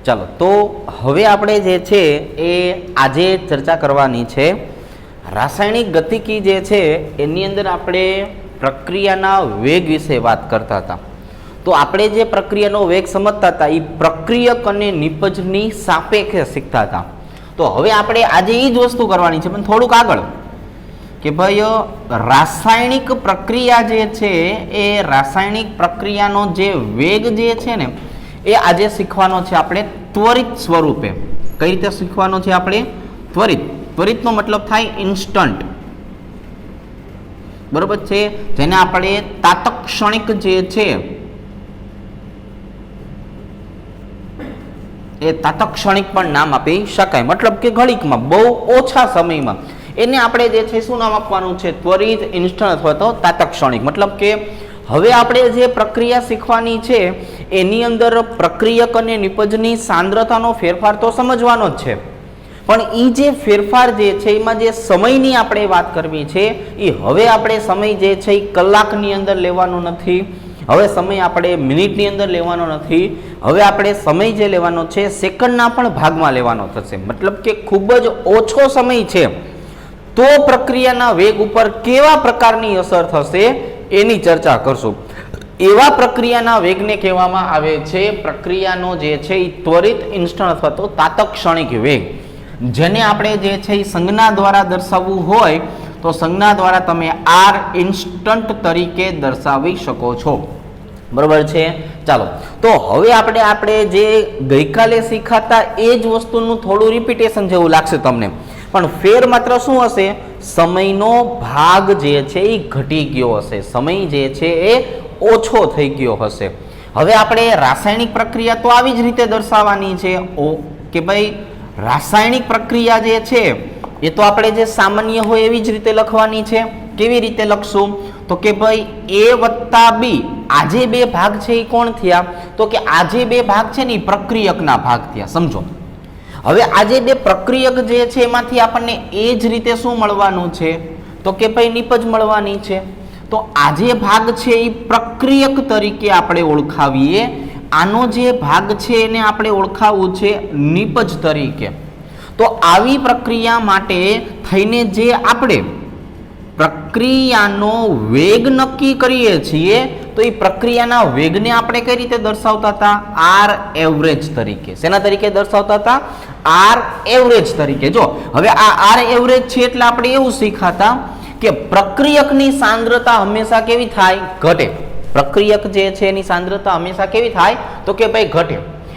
ચાલો તો હવે આપણે જે છે એ આજે ચર્ચા કરવાની છે રાસાયણિક ગતિકી જે છે એની અંદર આપણે પ્રક્રિયાના વેગ વિશે વાત કરતા હતા. તો આપણે જે પ્રક્રિયાનો વેગ સમજતા હતા એ પ્રક્રિયક અને નિપજની સાપેક્ષે શીખતા હતા. તો હવે આપણે આજે એ જ વસ્તુ કરવાની છે પણ થોડુંક આગળ કે ભાઈ રાસાયણિક પ્રક્રિયા જે છે એ રાસાયણિક પ્રક્રિયાનો જે વેગ જે છે ને એ આજે શીખવાનો છે આપણે ત્વરિત સ્વરૂપે. કઈ રીતે શીખવાનો છે આપણે? ત્વરિત. ત્વરિતનો મતલબ થાય ઇન્સ્ટન્ટ, બરોબર છે, જેને આપણે તાત્ક્ષણિક જે છે એ તાત્ક્ષણિક પણ નામ આપી શકાય. મતલબ કે ઘડીકમાં, બહુ ઓછા સમયમાં એને આપણે જે છે શું નામ આપવાનું છે? ત્વરિત, ઇન્સ્ટન્ટ અથવા તો તાત્ક્ષણિક. મતલબ કે હવે આપણે જે પ્રક્રિયા શીખવાની છે એની અંદર પ્રક્રિયક અને નિપજની સાંદ્રતાનો ફેરફાર તો સમજવાનો જ છે, પણ એ જે ફેરફાર જે છે એમાં જે સમયની આપણે વાત કરવી છે એ હવે આપણે સમય જે છે એ કલાકની અંદર લેવાનો નથી, હવે સમય આપણે મિનિટની અંદર લેવાનો નથી, હવે આપણે સમય જે લેવાનો છે સેકન્ડના પણ ભાગમાં લેવાનો થશે. મતલબ કે ખૂબ જ ઓછો સમય છે તો પ્રક્રિયાના વેગ ઉપર કેવા પ્રકારની અસર થશે એની ચર્ચા કરશું. એવા પ્રક્રિયાના વેગને કહેવામાં આવે છે પ્રક્રિયાનો જે છે એ ત્વરિત, ઇન્સ્ટન્ટ અથવા તો તાત્ક્ષણિક વેગ. જેને આપણે જે છે એ સંજ્ઞા દ્વારા દર્શાવવું હોય તો સંજ્ઞા દ્વારા તમે આર ઇન્સ્ટન્ટ તરીકે દર્શાવી શકો છો. બરોબર છે. ચાલો તો હવે આપણે જે ગઈકાલે શીખાતા એ જ વસ્તુનું થોડું રિપીટેશન જેવું લાગશે તમને, પણ ફેર માત્ર શું હશે? સમયનો ભાગ જે છે એ ઘટી ગયો હશે, સમય જે છે એ ઓછો થઈ ગયો હશે. હવે આપણે રાસાયણિક પ્રક્રિયા તો આવી જ રીતે દર્શાવવાની છે કે ભાઈ રાસાયણિક પ્રક્રિયા જે છે એ તો આપણે જે સામાન્ય હોય એવી જ રીતે લખવાની છે. કેવી રીતે લખશું? તો કે ભાઈ એ વત્તા બી, આ જે બે ભાગ છે એ કોણ થયા? તો કે આ જે બે ભાગ છે ને એ પ્રક્રિયકના ભાગ થયા. સમજો હવે આ જે બે પ્રક્રિયક જે છે એમાંથી આપણને એ જ રીતે શું મળવાનું છે? તો કે ભાઈ નિપજ મળવાની છે. તો આ જે ભાગ છે એ પ્રક્રિયક તરીકે આપણે ઓળખાવીએ, આનો જે ભાગ છે એને આપણે ઓળખાવવું છે નિપજ તરીકે. તો આવી પ્રક્રિયા માટે થઈને જે આપણે પ્રક્રિયાનો વેગ નક્કી કરીએ છીએ તો એ પ્રક્રિયાના વેગને આપણે કઈ રીતે દર્શાવતા હતા? આર એવરેજ તરીકે. શેના તરીકે દર્શાવતા હતા? આર એવરેજ તરીકે. જો હવે આ આર એવરેજ છે એટલે આપણે એવું શીખાતા કે પ્રક્રિયકની સાંદ્રતા હંમેશા કેવી થાય? ઘટે. પ્રક્રિયક જે છે એની સાંદ્રતા હંમેશા કેવી થાય? તો કે ભાઈ ઘટે.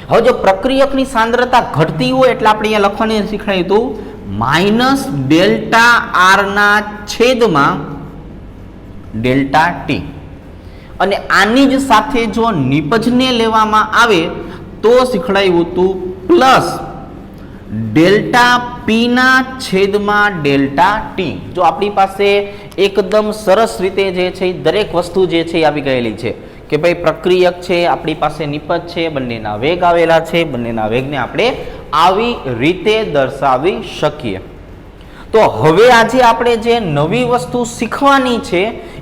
હવે જો પ્રક્રિયકની સાંદ્રતા ઘટતી હોય એટલે આપણે અહીંયા લખવાની શીખવાડ્યું હતું માઇનસ ડેલ્ટા આર ના છેદમાં ડેલ્ટા ટી. અને આની જ સાથે જો નિપજને લેવામાં આવે તો શીખવાડ્યું હતું પ્લસ ડેલ્ટા પી ના છેદમાં ડેલ્ટા ટી. જો આપણી પાસે એકદમ સરસ રીતે જે છે દરેક વસ્તુ જે છે એ આવી ગયેલી છે કે ભાઈ પ્રક્રિયક છે, આપણી પાસે નિપજ છે, બંનેના વેગ આવેલા છે, બંનેના વેગને આપણે આવી રીતે દર્શાવી શકીએ. તો હવે આજે આપણે જે નવી વસ્તુ શીખવાની છે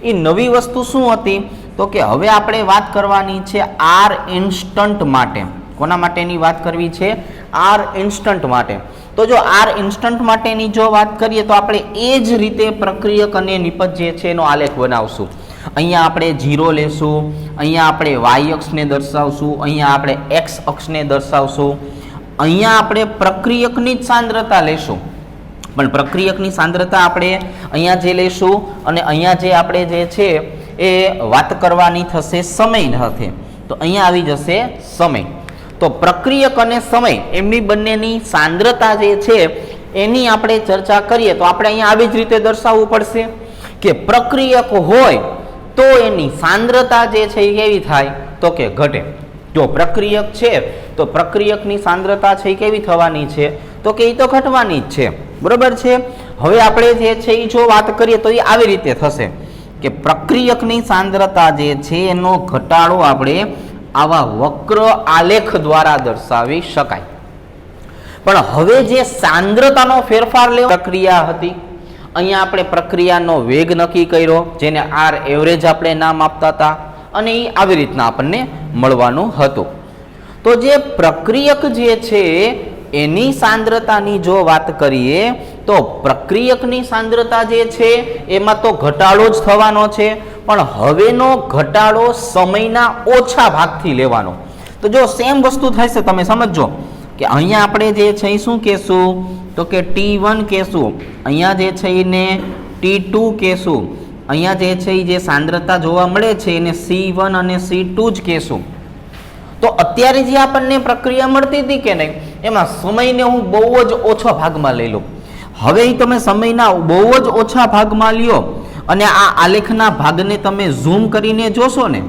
એ નવી વસ્તુ શું હતી? તો કે હવે આપણે વાત કરવાની છે આર ઇન્સ્ટન્ટ માટે. કોના માટેની વાત કરવી છે? આર ઇન્સ્ટન્ટ માટે. તો જો આર ઇન્સ્ટન્ટ માટેની જો વાત કરીએ તો આપણે એ જ રીતે પ્રક્રિયક અને નિપજ જે છે એનો આલેખ બનાવશું. અહીંયા આપણે 0 લેશું, અહીંયા આપણે વાય અક્ષને દર્શાવશું, અહીંયા આપણે એક્સ અક્ષને દર્શાવશું, અહીંયા આપણે પ્રક્રિયકની જ સાંદ્રતા લેશું, પણ પ્રક્રિયકની સાંદ્રતા આપણે અહીંયા જે લેશું અને અહીંયા જે આપણે જે છે એ વાત કરવાની થશે સમય સાથે. તો અહીંયા આવી જશે સમય. તો પ્રક્રિયક અને સમય એમની બંનેની સાંદ્રતા જે છે એની આપણે ચર્ચા કરીએ તો આપણે અહીંયા આવી જ રીતે દર્શાવવું પડશે કે પ્રક્રિયક હોય તો એની સાંદ્રતા જે છે એ કેવી થાય? તો કે ઘટે. જો પ્રક્રિયક છે તો પ્રક્રિયકની સાંદ્રતા છે એ કેવી થવાની છે? તો કે એ તો ઘટવાની જ છે. બરોબર છે. હવે આપણે જે છે એ જો વાત કરીએ તો એ આવી રીતે થશે કે પ્રક્રિયકની સાંદ્રતા જે છે એનો ઘટાડો આપણે આવા વક્ર આલેખ દ્વારા દર્શાવી શકાય. પણ હવે જે સાંદ્રતાનો ફેરફાર લેવા પ્રક્રિયા હતી, અહીંયા આપણે પ્રક્રિયાનો વેગ નક્કી કર્યો જેને આર એવરેજ આપણે નામ આપતા હતા અને એ આવી રીતના આપણને મળવાનું હતું. તો જે પ્રક્રિયક જે છે એની સાંદ્રતાની જો વાત કરીએ તો પ્રક્રિયકની સાંદ્રતા જે છે એમાં તો ઘટાડો જ થવાનો છે, પણ હવેનો ઘટાડો સમયના ઓછા ભાગથી લેવાનો. તો જો સેમ વસ્તુ થશે, તમે સમજો કે અહીંયા આપણે જે છે એ શું કહેશું, તો કે T1 કહેશું, અહીંયા જે છે એને T2 કહેશું, અહીંયા જે છે એ જે સાંદ્રતા જોવા મળે છે એને C1 અને C2 જ કહેશું. તો અત્યારે જે આપણને પ્રક્રિયા મળતી હતી કે નહીં, એમાં સમયને હું બહુ જ ઓછો ભાગમાં લઈ લઉં. હવે તમે સમયના બહુ જ ઓછા ભાગમાં લ્યો અને આ આલેખના ભાગને તમે ઝૂમ કરીને જોશો ને,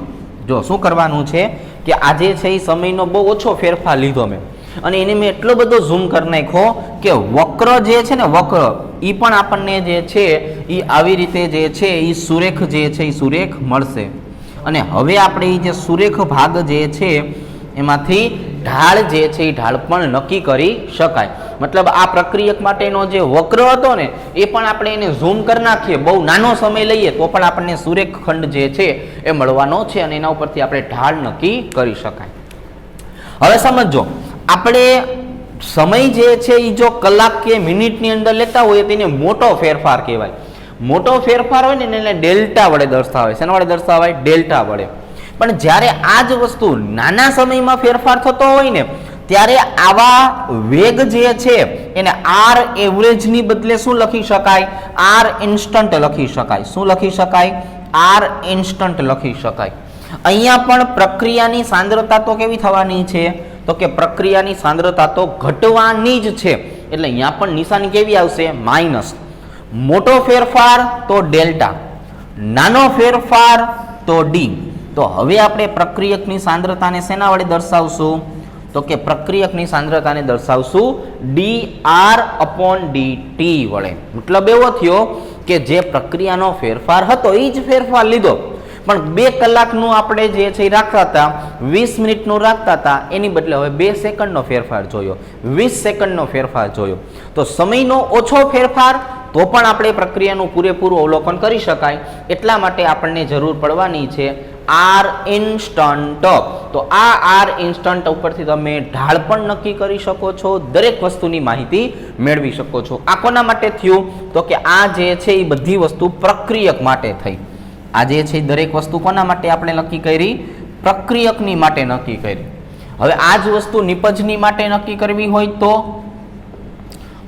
જો શું કરવાનું છે કે આજે છે એ સમયનો બહુ ઓછો ફેરફાર લીધો મેં, અને એને મેં એટલો બધો ઝૂમ કરી નાખ્યો કે વક્ર જે છે ને, વક્ર એ પણ આપણને જે છે એ આવી રીતે જે છે એ સુરેખ જે છે એ સુરેખ મળશે. અને હવે આપણે એ જે સુરેખ ભાગ જે છે એમાંથી ઢાળ જે છે એ ઢાળ પણ નક્કી કરી શકાય. મતલબ આ પ્રક્રિયક માટેનો જે વક્ર હતો ને એ પણ આપણે એને ઝૂમ કરી નાખીએ, બહુ નાનો સમય લઈએ તો પણ આપણને સુરેખ ખંડ જે છે એ મળવાનો છે, અને એના ઉપરથી આપણે ઢાળ નક્કી કરી શકાય. હવે સમજો, આપણે સમય જે છે એ જો કલાક કે મિનિટની અંદર લેતા હોઈએ તો એને મોટો ફેરફાર કહેવાય. મોટો ફેરફાર હોય ને એને ડેલ્ટા વડે દર્શાવાય. શેના વડે દર્શાવાય? ડેલ્ટા વડે. પણ જ્યારે આ જ વસ્તુ નાના સમયમાં ફેરફાર થતો હોય ને ત્યારે આવા વેગ જે છે એને આર એવરેજની બદલે શું લખી શકાય? આર ઇન્સ્ટન્ટ લખી શકાય. શું લખી શકાય? આર ઇન્સ્ટન્ટ લખી શકાય. અહીંયા પણ પ્રક્રિયાની સાંદ્રતા તો કેવી થવાની છે? તો કે પ્રક્રિયાની સાંદ્રતા તો ઘટવાની જ છે, એટલે અહીંયા પણ નિશાની કેવી આવશે? માઇનસ. મોટો ફેરફાર તો ડેલ્ટા, નાનો ફેરફાર તો ડી. તો હવે આપણે પ્રક્રિયકની સાંદ્રતાને શેના વડે દર્શાવશું? તો કે પ્રક્રિયકની સાંદ્રતાને દર્શાવશું dr/dt વડે. મતલબ એવો થયો કે જે પ્રક્રિયાનો ફેરફાર હતો એ જ ફેરફાર લીધો, પણ 2 કલાકનું આપણે જે છે એ રાખતા હતા, 20 મિનિટનું રાખતા હતા, એની બદલે હવે 2 સેકન્ડનો ફેરફાર જોયો, 20 સેકન્ડનો ફેરફાર જોયો. તો સમયનો ઓછો ફેરફાર તો પણ આપણે પ્રક્રિયાનું પૂરેપૂરું અવલોકન કરી શકાય. એટલા માટે આપણને જરૂર પડવાની છે આર ઇન્સ્ટન્ટ. તો આ આર ઇન્સ્ટન્ટ ઉપરથી તમે ઢાળ પણ નક્કી કરી શકો છો, દરેક વસ્તુની માહિતી મેળવી શકો છો. આ કોના માટે થયું? તો કે આ જે છે એ બધી વસ્તુ પ્રક્રિયક માટે થઈ. આ જે છે દરેક વસ્તુ કોના માટે આપણે નક્કી કરી? પ્રક્રિયકની માટે નક્કી કરી. હવે આ જ વસ્તુ નિપજની માટે નક્કી કરવી હોય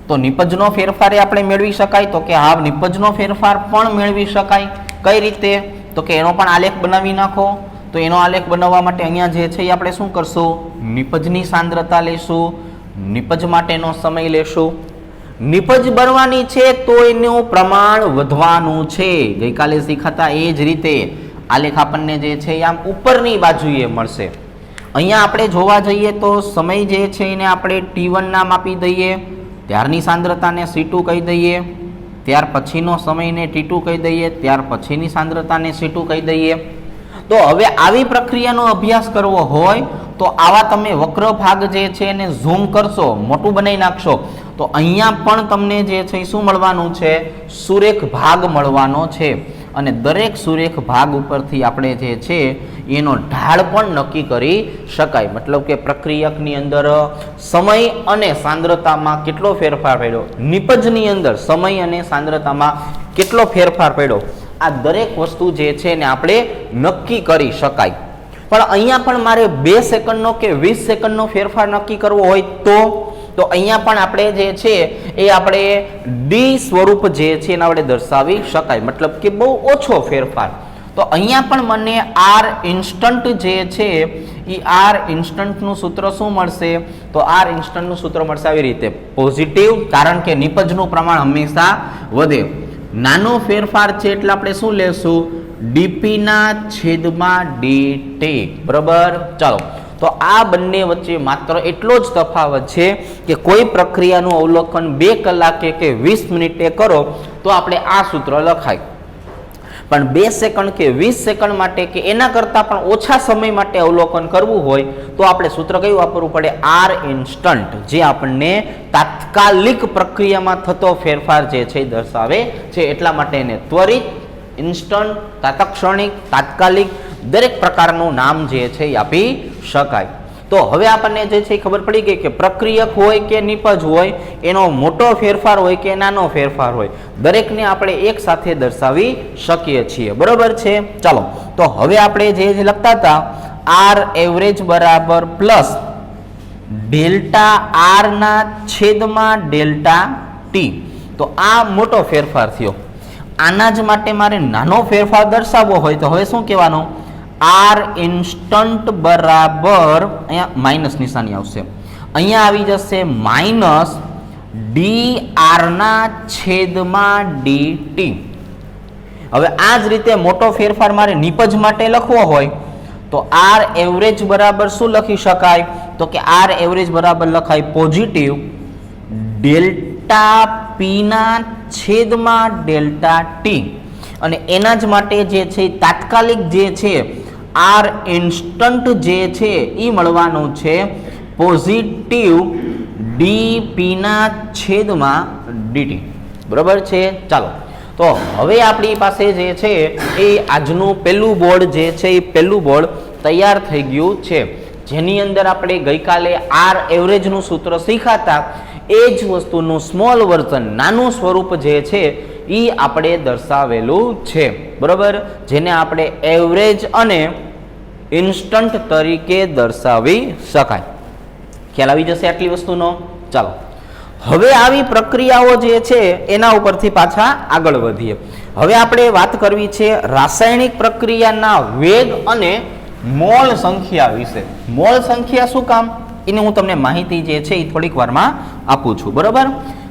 તો નિપજનો ફેરફાર આપણે મેળવી શકાય. તો કે હા, નિપજનો ફેરફાર પણ મેળવી શકાય. કઈ રીતે? તો કે એનો પણ આલેખ બનાવી નાખો. તો એનો આલેખ બનાવવા માટે અહીંયા જે છે એ આપણે શું કરશું? નિપજની સાંદ્રતા લેશું, નિપજ માટેનો સમય લેશું. નિપજ બનવાની છે તો એનું પ્રમાણ વધવાનું છે. ગઈકાલે શીખાતા એ જ રીતે આલેખ આપણને જે છે આમ ઉપરની બાજુએ મળશે. અહીંયા આપણે જોવા જઈએ તો સમય જે છે એને આપણે T1 નામ આપી દઈએ, ત્યારની સાંદ્રતાને C2 કહી દઈએ, ત્યાર પછીનો સમયને T2 કહી દઈએ, ત્યાર પછીની સાંદ્રતાને C2 કહી દઈએ. તો હવે આવી પ્રક્રિયાનો અભ્યાસ કરવો હોય તો આવા તમે વક્ર ભાગ જે છે એને ઝૂમ કરશો, મોટું બનાવી નાખશો, તો અહીંયા પણ તમને જે છે શું મળવાનું છે? સુરેખ ભાગ મળવાનો છે. અને દરેક સુરેખ ભાગ ઉપરથી આપણે જે છે એનો ઢાળ પણ નક્કી કરી શકાય. મતલબ કે પ્રક્રિયકની અંદર સમય અને સાંદ્રતામાં કેટલો ફેરફાર પડ્યો, નિપજની અંદર સમય અને સાંદ્રતામાં કેટલો ફેરફાર પડ્યો, આ દરેક વસ્તુ જે છે ને આપણે નક્કી કરી શકાય. પણ અહીંયા પણ મારે 2 સેકન્ડનો કે 20 સેકન્ડનો ફેરફાર નક્કી કરવો હોય તો અહીંયા પણ આપણે જે છે એ આપણે ડી સ્વરૂપ જે છે એના વડે દર્શાવી શકાય. મતલબ કે બહુ ઓછો ફેરફાર. તો અહીંયા પણ મને આર ઇન્સ્ટન્ટ જે છે એ આર ઇન્સ્ટન્ટનું સૂત્ર શું મળશે? તો આર ઇન્સ્ટન્ટનું સૂત્ર મળશે આવી રીતે, પોઝિટિવ, કારણ કે નિપજનું પ્રમાણ હંમેશા વધે. નાનો ફેરફાર છે એટલે આપણે શું લેશું? dp/dt. બરાબર. ચાલો, તો આ બંને વચ્ચે માત્ર એટલો જ તફાવત છે કે કોઈ પ્રક્રિયાનું અવલોકન 2 કલાકે કે 20 મિનિટે કરો તો આપણે આ સૂત્ર લખાય, પણ 2 સેકન્ડ કે 20 સેકન્ડ માટે કે એના કરતાં પણ ઓછા સમય માટે અવલોકન કરવું હોય તો આપણે સૂત્ર કયું વાપરવું પડે? આર ઇન્સ્ટન્ટ, જે આપણને તાત્કાલિક પ્રક્રિયામાં થતો ફેરફાર જે છે દર્શાવે છે. એટલા માટે એને ત્વરિત, ઇન્સ્ટન્ટ, તાત્ક્ષણિક, તાત્કાલિક દરેક પ્રકારનું નામ જે છે એ આપી શકાય. તો તો હવે આપણને જે છે ખબર પડી ગઈ કે પ્રક્રિયક હોય કે નિપજ હોય, એનો મોટો ફેરફાર હોય કે નાનો ફેરફાર હોય, દરેકને આપણે એક સાથે દર્શાવી શકીએ છીએ. બરોબર છે. ચાલો તો હવે આપણે જે લખતા હતા આર એવરેજ બરાબર પ્લસ ડેલ્ટા આર ના છેદમાં ડેલ્ટા ટી. તો આ મોટો ફેરફાર થયો. આના જ માટે મારે નાનો ફેરફાર દર્શાવવો હોય તો હવે શું કહેવાનું? આર ઇન્સ્ટન્ટ બરાબર, અહીંયા માઇનસ નિશાની આવશે, અહીંયા આવી જશે માઇનસ ડી આર ના છેદમાં ડીટી. હવે આ જ રીતે મોટો ફેરફાર મારે નિપજ માટે લખવો હોય તો આર એવરેજ બરાબર શું લખી શકાય? તો કે આર એવરેજ બરાબર લખાય પોઝિટિવ ડેલ્ટા પી ના છેદમાં ડેલ્ટા ટી. અને એના જ માટે જે છે તાત્કાલિક જે છે આર ઇન્સ્ટન્ટ જે છે એ મળવાનું છે પોઝિટિવ ડીપી ના છેદમાં ડીટી. બરાબર છે. ચાલો તો હવે આપણી પાસે જે છે એ આજનું પહેલું બોર્ડ જે છે એ પહેલું બોર્ડ તૈયાર થઈ ગયું છે, જેની અંદર આપણે ગઈકાલે આર એવરેજનું સૂત્ર શીખાતા એ જ વસ્તુનું સ્મોલ વર્ઝન, નાનું સ્વરૂપ જે છે એ આપણે દર્શાવેલું છે. બરાબર, જેને આપણે એવરેજ અને ઇન્સ્ટન્ટ તરીકે દર્શાવી શકાય. ખ્યાલ આવી જશે આટલી વસ્તુનો. ચાલો હવે આવી પ્રક્રિયાઓ જે છે એના ઉપરથી પાછા આગળ વધીએ. હવે આપણે વાત કરવી છે રાસાયણિક પ્રક્રિયાના વેગ અને મોલ સંખ્યા વિશે. મોલ સંખ્યા શું કામ? એને હું તમને માહિતી જે છે એ થોડીક વારમાં આપું છું. બરાબર,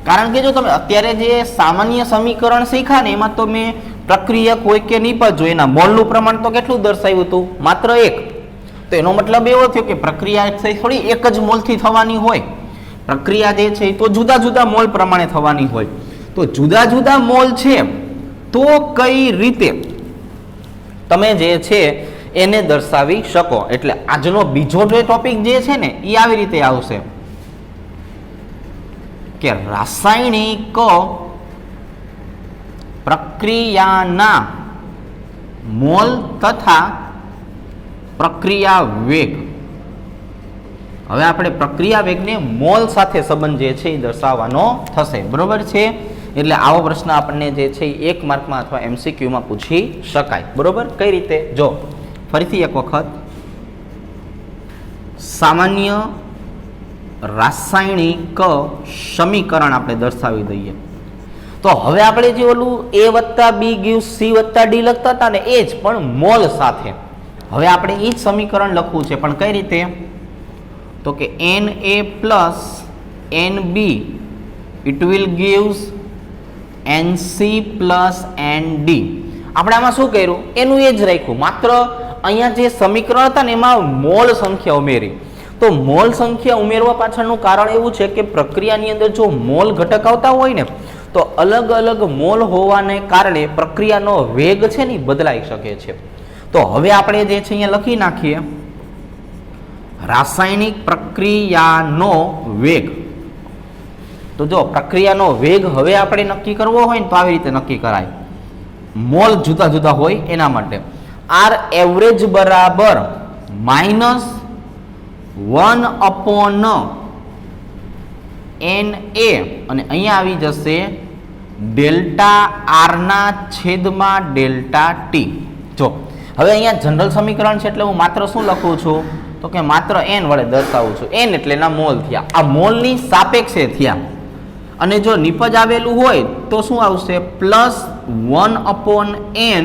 કારણ કે જો તમે અત્યારે જે સામાન્ય સમીકરણ શીખ્યા ને એમાં તો મેં પ્રક્રિયક હોય કે નિપજ હોય એના મોલનું પ્રમાણ તો કેટલું દર્શાવ્યું હતું? માત્ર 1. તો એનો મતલબ એવો થયો કે પ્રક્રિયા થોડી એક જ મોલથી થવાની હોય. પ્રક્રિયા જે છે તો જુદા જુદા મોલ પ્રમાણે થવાની હોય. તો જુદા જુદા મોલ છે તો કઈ રીતે તમે જે છે એને દર્શાવી શકો? એટલે આજનો બીજો જે ટોપિક જે છે ને એ આવી રીતે આવશે કે રાસાયણિક પ્રક્રિયાના મોલ તથા પ્રક્રિયા વેગ. હવે આપણે પ્રક્રિયા વેગને મોલ સાથે સંબંધ જે છે એ દર્શાવવાનો થશે. બરોબર છે. એટલે આવો પ્રશ્ન આપણને જે છે એ 1 માર્કમાં અથવા MCQમાં પૂછી શકાય. બરોબર, કઈ રીતે? જો ફરીથી એક વખત સામાન્ય રાસાયણિક સમીકરણ આપણે દર્શાવી દઈએ. તો હવે આપણે જે ઓલું A + B gives C + D લખતા હતા ને એ જ પણ મોલ સાથે હવે આપણે એ જ સમીકરણ લખવું છે, પણ કઈ રીતે? તો કે Na + Nb it will gives Nc + Nd. આપણે આમાં શું કર્યું? એનું એ જ રાખ્યું, માત્ર અહીંયા જે સમીકરણ હતા ને એમાં મોલ સંખ્યા ઉમેરી. તો મોલ સંખ્યા ઉમેરવા પાછળનું કારણ એવું છે કે પ્રક્રિયાની અંદર જો મોલ ઘટક આવતા હોય ને તો અલગ અલગ મોલ હોવાને કારણે પ્રક્રિયાનો વેગ છે ને બદલાઈ શકે છે. તો હવે આપણે જે છે અહીંયા લખી નાખીએ રાસાયણિક પ્રક્રિયાનો વેગ. તો જો પ્રક્રિયાનો વેગ હવે આપણે નક્કી કરવો હોય ને તો આવી રીતે નક્કી કરાય. મોલ જુદા જુદા હોય એના માટે આર એવરેજ બરાબર -1/n અને અહીંયા આવી જશે ડેલ્ટા આર ના છેદમાં ડેલ્ટા ટી. જો હવે અહીંયા જનરલ સમીકરણ છે એટલે હું માત્ર શું લખું છું? તો કે માત્ર n વડે દર્શાવું છું. n એટલે એના મોલ થયા, આ મોલની સાપેક્ષે થયા. અને જો નિપજ આવેલું હોય તો શું આવશે? +1/n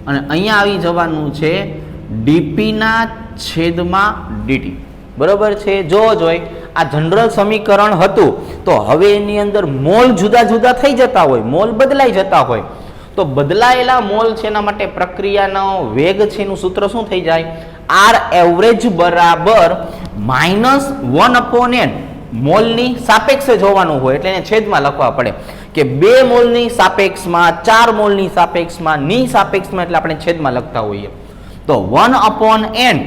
અને અહીંયા આવી જવાનું છે ડીપી ના છેદમાં ડીટી. બરોબર છે. જો જોઈ આ જનરલ સમીકરણ હતું તો હવે એની અંદર મોલ જુદા જુદા થઈ જતા હોય, મોલ બદલાઈ જતા હોય. તો બદલાયેલા મોલ છે એના માટે પ્રક્રિયાનો વેગ છે એનું સૂત્ર શું થઈ જાય? આર એવરેજ બરાબર -1/n. મોલની સાપેક્ષે જોવાનું હોય એટલે એને છેદમાં લખવા પડે કે 2 મોલની સાપેક્ષમાં, 4 મોલની સાપેક્ષમાં, ની સાપેક્ષમાં, એટલે આપણે છેદમાં લખતા હોઈએ. તો 1/n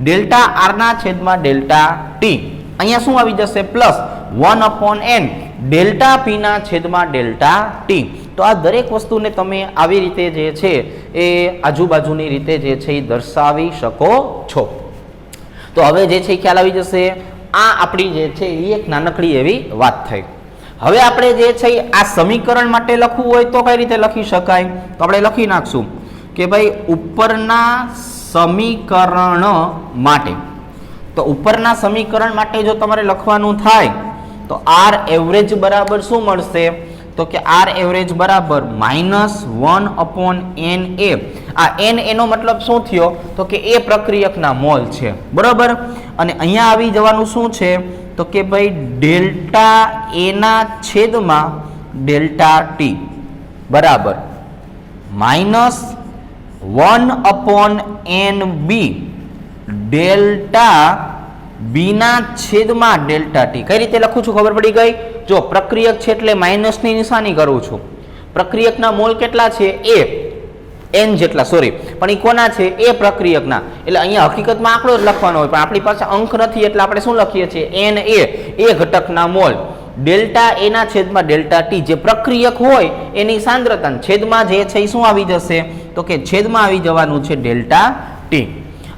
ડેલ્ટા આર ના છેદમાં ડેલ્ટા ટી. અહીંયા શું આવી જશે? +1/n ડેલ્ટા પી ના છેદમાં ડેલ્ટા ટી. તો આ દરેક વસ્તુને તમે આવી રીતે જે છે એ આજુબાજુની રીતે જે છે એ દર્શાવી શકો છો. તો હવે જે છે ખ્યાલ આવી જશે. આ આપણી જે છે એ એક નાનકડી એવી વાત થઈ. હવે આપણે જે છે આ સમીકરણ માટે લખવું હોય તો કઈ રીતે લખી શકાય? તો આપણે લખી નાખશું કે ભાઈ ઉપરના સમીકરણ માટે, તો ઉપરના સમીકરણ માટે જો તમારે લખવાનું થાય તો આર એવરેજ બરાબર શું મળશે? તો કે આર એવરેજ બરાબર -1/NA. આ NA નો મતલબ શું થયો? તો કે એ પ્રક્રિયકના મોલ છે, બરોબર. અને અહીંયા આવી જવાનું શું છે? તો કે ભાઈ ડેલ્ટા A ના છેદમાં ડેલ્ટા T બરાબર -1/NB ડેલ્ટા B ના છેદમાં ડેલ્ટા T. કઈ રીતે લખું છું ખબર પડી ગઈ? જો પ્રક્રિયક છે એટલે માઇનસની નિશાની કરું છું. પ્રક્રિયકના મોલ કેટલા છે? A n જેટલા, સોરી, પણ એ કોના છે? એ પ્રક્રિયકના. એટલે અહીંયા હકીકતમાં આંકડો જ લખવાનો હોય, પણ આપણી પાસે અંક નથી એટલે આપણે શું લખીએ છીએ? Na એ ઘટકના મોલ ડેલ્ટા A ના છેદમાં ડેલ્ટા T, જે પ્રક્રિયક હોય એની સાંદ્રતા, છેદમાં જે છે એ શું આવી જશે? તો કે છેદમાં આવી જવાનું છે ડેલ્ટા T.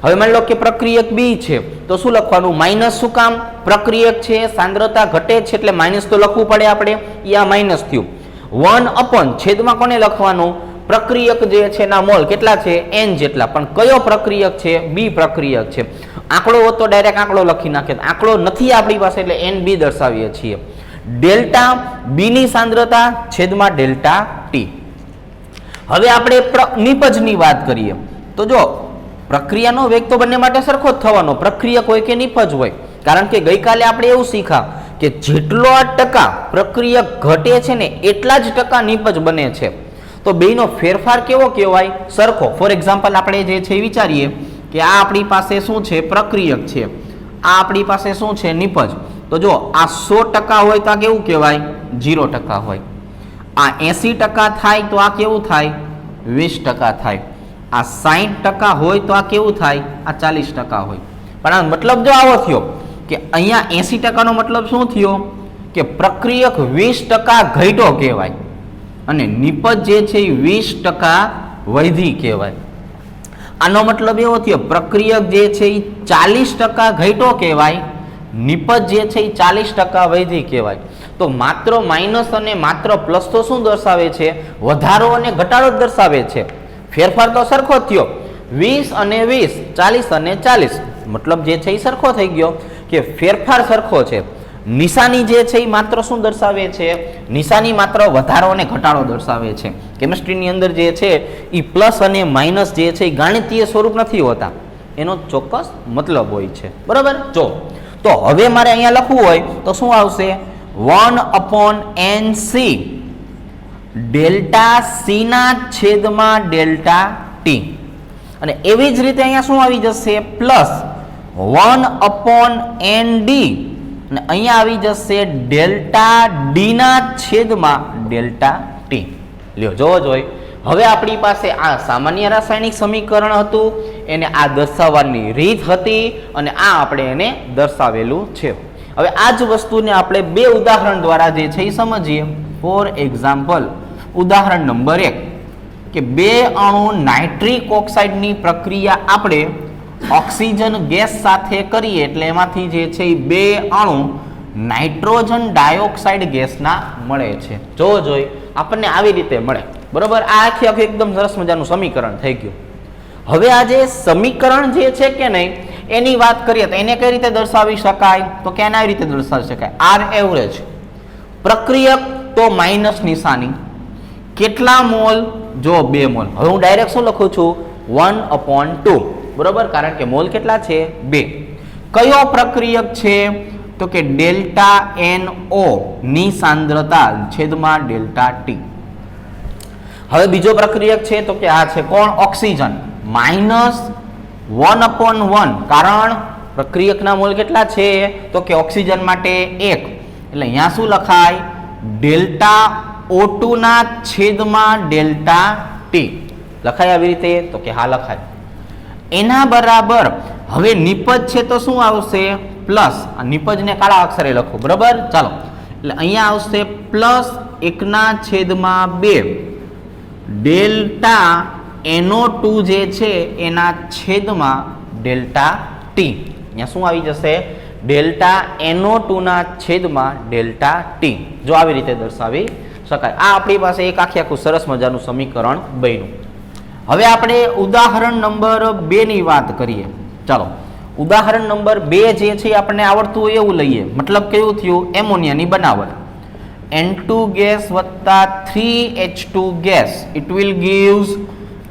હવે માની લો કે પ્રક્રિયક B છે તો શું લખવાનું? માઇનસ. શું કામ? પ્રક્રિયક છે, સાંદ્રતા ઘટે છે એટલે માઇનસ તો લખવું પડે આપણે. એ આ માઇનસ થયું. 1/ છેદમાં કોને લખવાનું? પ્રક્રિયક જે છે ના મોલ કેટલા છે? n જેટલા. પણ કયો પ્રક્રિયક છે? B પ્રક્રિયક છે. આંકડો હોત તો ડાયરેક્ટ આંકડો લખી નાખે. આંકડો નથી આપણી પાસે એટલે NB દર્શાવીએ છીએ. ડેલ્ટા B ની સાંદ્રતા છેદમાં ડેલ્ટા T. હવે આપણે નિપજની વાત કરીએ તો જો પ્રક્રિયાનો વેગ તો બંને માટે સરખો જ થવાનો, પ્રક્રિયક હોય કે નિપજ હોય. કારણ કે ગઈકાલે આપણે એવું શીખા કે જેટલો ટકા પ્રક્રિયક ઘટે છે ને એટલા જ ટકા નિપજ બને છે. તો બેનો ફેરફાર કેવો કહેવાય? સરખો. ફોર એક્ઝામ્પલ આપણે જે છે વિચારીએ કે આ આપણી પાસે શું છે? પ્રક્રિયક છે. આ આપણી પાસે શું છે? નિપજ. તો જો આ 100% હોય તો આ કેવું કહેવાય? 0% હોય. આ 80% થાય તો આ કેવું થાય? 20% થાય. આ 60% હોય તો આ કેવું થાય? આ 40% હોય. પણ આ મતલબ જો આવો થયો કે અહીંયા 80% નો મતલબ શું થયો? કે પ્રક્રિયક 20% ઘટ્યો કહેવાય અને નિપજ જે છે એ 20% વધી કહેવાય. આનો મતલબ એવો થયો પ્રક્રિયક જે છે એ 40% ઘટ્યો કહેવાય, નિપજ જે છે એ 40% વધી કહેવાય. તો માત્ર માઇનસ અને માત્ર પ્લસ તો શું દર્શાવે છે? વધારો અને ઘટાડો જ દર્શાવે છે. ફેરફાર તો સરખો જ થયો. 20 અને 20, 40 અને 40, મતલબ જે છે એ સરખો થઈ ગયો કે ફેરફાર સરખો છે. નિશાની જે છે એ માત્ર શું દર્શાવે છે? નિશાની માત્ર વધારો અને ઘટાડો દર્શાવે છે. કેમિસ્ટ્રીની અંદર જે છે એ પ્લસ અને માઇનસ જે છે એ ગાણિતીય સ્વરૂપ નથી હોતા, એનો ચોક્કસ મતલબ હોય છે, બરાબર. જો તો હવે મારે અહીંયા લખવું હોય તો શું આવશે? 1/NC ડેલ્ટા C ના છેદમાં ડેલ્ટા T. અને એવી જ રીતે અહીંયા શું આવી જશે? પ્લસ 1/ND અને અહીંયા આવી જશે ડેલ્ટા D ના છેદમાં ડેલ્ટા T. લ્યો જોવો જોઈએ. હવે આપણી પાસે આ સામાન્ય રાસાયણિક સમીકરણ હતું, એને આ દર્શાવવાની રીત હતી અને આ આપણે એને દર્શાવેલું છે. હવે આ જ વસ્તુને આપણે બે ઉદાહરણ દ્વારા જે છે એ સમજીએ. ફોર એક્ઝામ્પલ, ઉદાહરણ નંબર 1 કે બે અણુ નાઇટ્રિક ઓક્સાઇડની પ્રક્રિયા આપણે ઓક્સિજન ગેસ સાથે કરીએ એટલે એમાંથી જે છે એ બે અણુ નાઇટ્રોજન ડાયોક્સાઇડ ગેસના મળે છે. જોવો જોઈએ આપણને આવી રીતે મળે, બરોબર. આ આખી એકદમ સરસ મજાનું સમીકરણ થઈ ગયું. હવે આ જે સમીકરણ જે છે કે નહીં એની વાત કરીએ તો એને કઈ રીતે દર્શાવી શકાય? તો કે આવી રીતે દર્શાવી શકાય. આર એવરેજ પ્રક્રિયક તો માઇનસ નિશાની, કેટલા મોલ? જો 2 મોલ. હવે હું ડાયરેક્ટ શું લખું છું? 1/2, બરોબર. કારણ કે મોલ કેટલા છે? 2. કયો પ્રક્રિયક છે? તો કે ડેલ્ટા NO ની સાંદ્રતા છેદમાં ડેલ્ટા T. હવે બીજો પ્રક્રિયક છે તો કે આ છે કોણ? ઓક્સિજન. -1/1, કારણ પ્રક્રિયકના મોલ કેટલા છે? તો કે ઓક્સિજન માટે 1, એટલે અહીંયા શું લખાય? ડેલ્ટા O2 ના છેદમાં ડેલ્ટા T. લખાય આવી રીતે? તો કે હા લખાય. એના બરાબર હવે નિપજ છે તો શું આવશે? પ્લસ. આ નિપજને કાળા અક્ષરે લખો, બરાબર. ચાલો, એટલે અહીંયા આવશે +1/2 ડેલ્ટા NO2 જે છે એના છેદમાં ડેલ્ટા T. અહીંયા શું આવી જશે? ડેલ્ટા NO2 ના છેદમાં ડેલ્ટા ટી. જો આવી રીતે દર્શાવી શકાય. આ આપણી પાસે એક આખું સરસ મજાનું સમીકરણ બન્યું. હવે આપણે ઉદાહરણ નંબર 2 ની વાત કરીએ. ચાલો ઉદાહરણ નંબર 2 જે છે આપણને આવડતું હોય એવું લઈએ. મતલબ કેવું થયું? એમોનિયાની બનાવટ N2 ગેસ વત્તા 3H2 gas, it will gives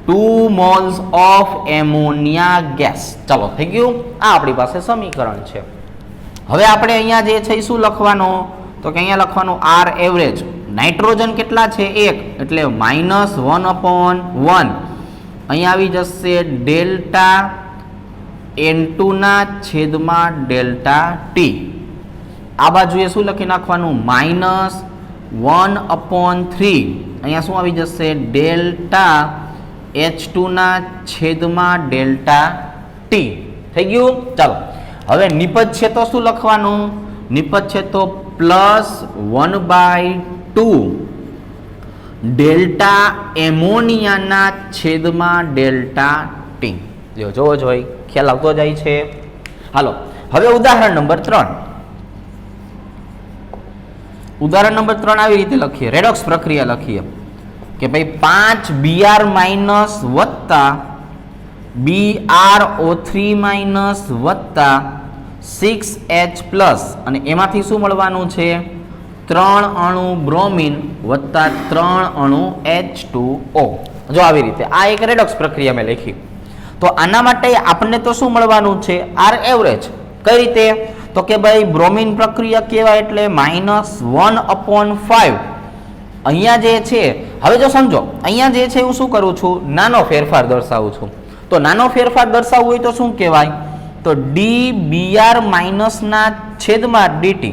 2 moles of ammonia gas. ચાલો થઈ ગયું. આ આપણી પાસે સમીકરણ છે. હવે આપણે અહીંયા જે છે શું લખવાનું? તો કે અહીંયા લખવાનું R એવરેજ. નાઇટ્રોજન કેટલા છે? 1, એટલે -1/1. અહીંયા આવી જશે ડેલ્ટા N2 ના છેદમાં ડેલ્ટા ટી. આ બાજુએ શું લખી નાખવાનું? -1/3. અહીંયા શું આવી જશે? ડેલ્ટા H2 ના છેદમાં ડેલ્ટા ટી. થઈ ગયું. ચાલો હવે નિપજ છે તો શું લખવાનું? નિપજ છે તો +1/2 ડેલ્ટા એમોનિયાના છેદમાં ડેલ્ટા ટી. જો જોવો જોઈ ખ્યાલ આવતો જાય છે. હાલો હવે ઉદાહરણ નંબર 3. ઉદાહરણ નંબર 3 આવી રીતે લખીએ. રેડોક્સ પ્રક્રિયા લખીએ કે ભાઈ 5 Br માઇનસ વત્તા BrO3 માઇનસ વત્તા 6H પ્લસ, અને એમાંથી શું મળવાનું છે? 3 અણુ બ્રોમિન વત્તા 3 અણુ H2O. જો આવી રીતે આ એક રેડોક્સ પ્રક્રિયા મેં લખી. તો આના માટે આપણને તો શું મળવાનું છે? R average. કઈ રીતે? તો કે ભાઈ બ્રોમિન પ્રક્રિયા કહેવાય એટલે -1/5. અહીંયા જે છે, હવે જો સમજો, અહીંયા જે છે હું શું કરું છું? નાનો ફેરફાર દર્શાવું છું. તો નાનો ફેરફાર દર્શાવવું હોય તો શું કહેવાય? તો dBr માઇનસ ના છેદમાં dt.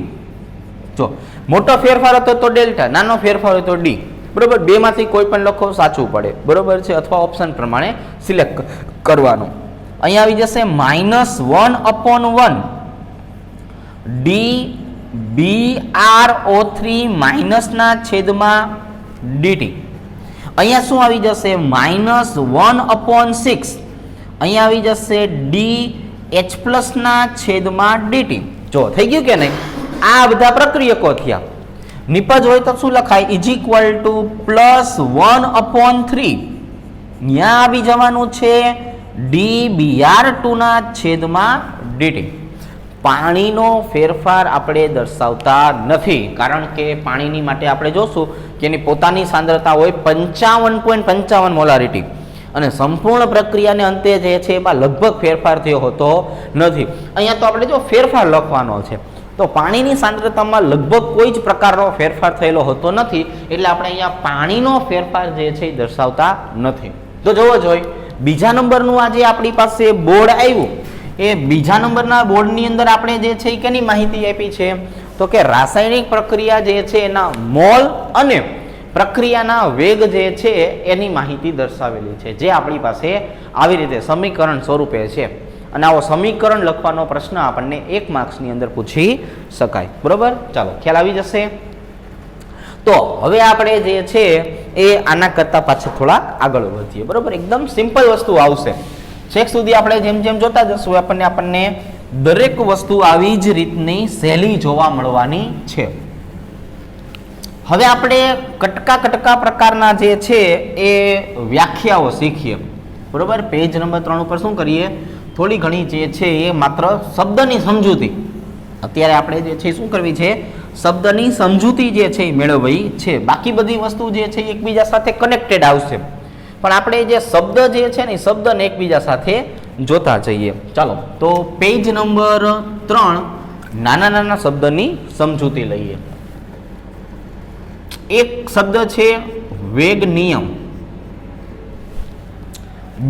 જો મોટો ફેરફાર હતો તો ડેલ્ટા, નાનો ફેરફાર હોય તો ડી. બરોબર, બેમાંથી કોઈ પણ લખો સાચું પડે. બરોબર છે, અથવા ઓપ્શન પ્રમાણે સિલેક્ટ કરવાનું. અહીંયા આવી જશે -1/1 dBrO3 માઇનસ ના છેદમાં dt. અહીંયા શું આવી જશે? -1/6. અહીંયા આવી જશે DH પ્લસ ના છેદમાં dt. જો થઈ ગયું કે નહીં? આ બધા પ્રક્રિયકો થયા. નિપજ હોય તો શું લખાય? +1/3. ત્યાં આવી જવાનું છે dBr2 ના છેદમાં dt. પાણીનો ફેરફાર આપણે દર્શાવતા નથી, કારણ કે પાણીની માટે આપણે જોશું કે એની પોતાની સાંદ્રતા હોય 55.55 મોલારિટી, અને સંપૂર્ણ પ્રક્રિયાને અંતે જે છે એમાં લગભગ ફેરફાર થયો હોતો નથી. અહીંયા તો આપણે જો ફેરફાર લખવાનો છે, તો પાણીની સાંદ્રતામાં લગભગ કોઈ જ પ્રકારનો ફેરફાર થયેલો હોતો નથી, એટલે આપણે અહીંયા પાણીનો ફેરફાર જે છે એ દર્શાવતા નથી. તો જોવો જોઈએ બીજા નંબરનું આજે આપણી પાસે બોર્ડ આવ્યું. એ બીજા નંબરના બોર્ડની અંદર આપણે જે છે એ કેની માહિતી આપી છે? તો કે રાસાયણિક પ્રક્રિયા જે છે એના મોલ અને પ્રક્રિયાના વેગ જે છે એની માહિતી દર્શાવેલી છે, જે આપણી પાસે આવી રીતે સમીકરણ સ્વરૂપે છે. અને આવો સમીકરણ લખવાનો પ્રશ્ન આપણને 1 માર્ક્સની અંદર પૂછી શકાય. બરોબર, ચાલો ખ્યાલ આવી જશે. તો હવે આપણે જે છે એ આના કરતાં પાછળ થોડા આગળ વધીએ. બરોબર, એકદમ સિમ્પલ વસ્તુ આવશે. છેક સુધી આપણે જેમ જેમ જોતા જશું આપણને દરેક વસ્તુ આવી જ રીતની સહેલી જોવા મળવાની છે. હવે આપણે કટકા પ્રકારના જે છે એ વ્યાખ્યાઓ શીખીએ. બરોબર, પેજ નંબર 3 ઉપર શું કરીએ? થોડી ઘણી જે છે એ માત્ર શબ્દની સમજૂતી. અત્યારે આપણે જે છે શું કરવી છે? શબ્દની સમજૂતી જે છે એ મેળવવી છે. બાકી બધી વસ્તુ જે છે એકબીજા સાથે કનેક્ટેડ આવશે, પણ આપણે જે શબ્દ જે છે ને શબ્દને એકબીજા સાથે જોતા જઈએ. ચાલો તો પેજ નંબર 3 નાના શબ્દની સમજૂતી લઈએ. એક શબ્દ છે વેગ નિયમ.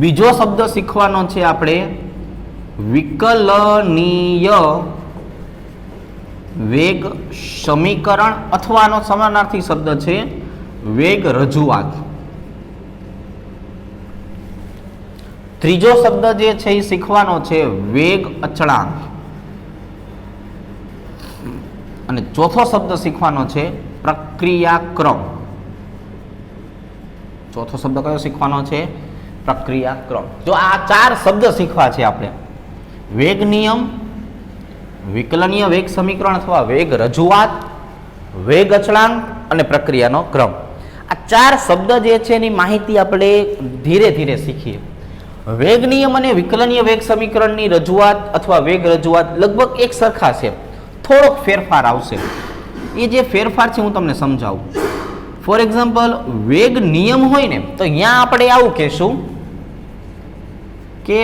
બીજો શબ્દ શીખવાનો છે આપણે વિકલનીય વેગ સમીકરણ, અથવા આનો સમાનાર્થી શબ્દ છે વેગ રજૂઆત. ત્રીજો શબ્દ જે છે એ શીખવાનો છે વેગ અચળાંક. અને ચોથો શબ્દ શીખવાનો છે પ્રક્રિયાક્રમ. ચોથો શબ્દ કયો શીખવાનો છે? પ્રક્રિયાક્રમ. જો આ 4 શબ્દ શીખવા છે આપણે. વેગ નિયમ, વિકલનીય વેગ સમીકરણ અથવા વેગ રજૂઆત, વેગ અચળાંક અને પ્રક્રિયાનો ક્રમ. આ 4 શબ્દ જે છે એની માહિતી આપણે ધીરે ધીરે શીખીએ. વેગ નિયમ અને વિકલનીય વેગ સમીકરણની રજૂઆત અથવા વેગ રજૂઆત લગભગ એક સરખા છે, થોડોક ફેરફાર આવશે. એ જે ફેરફાર છે હું તમને સમજાવું. ફોર એક્ઝામ્પલ, વેગ નિયમ હોય ને તો અહીંયા આપણે આવું કહેશું કે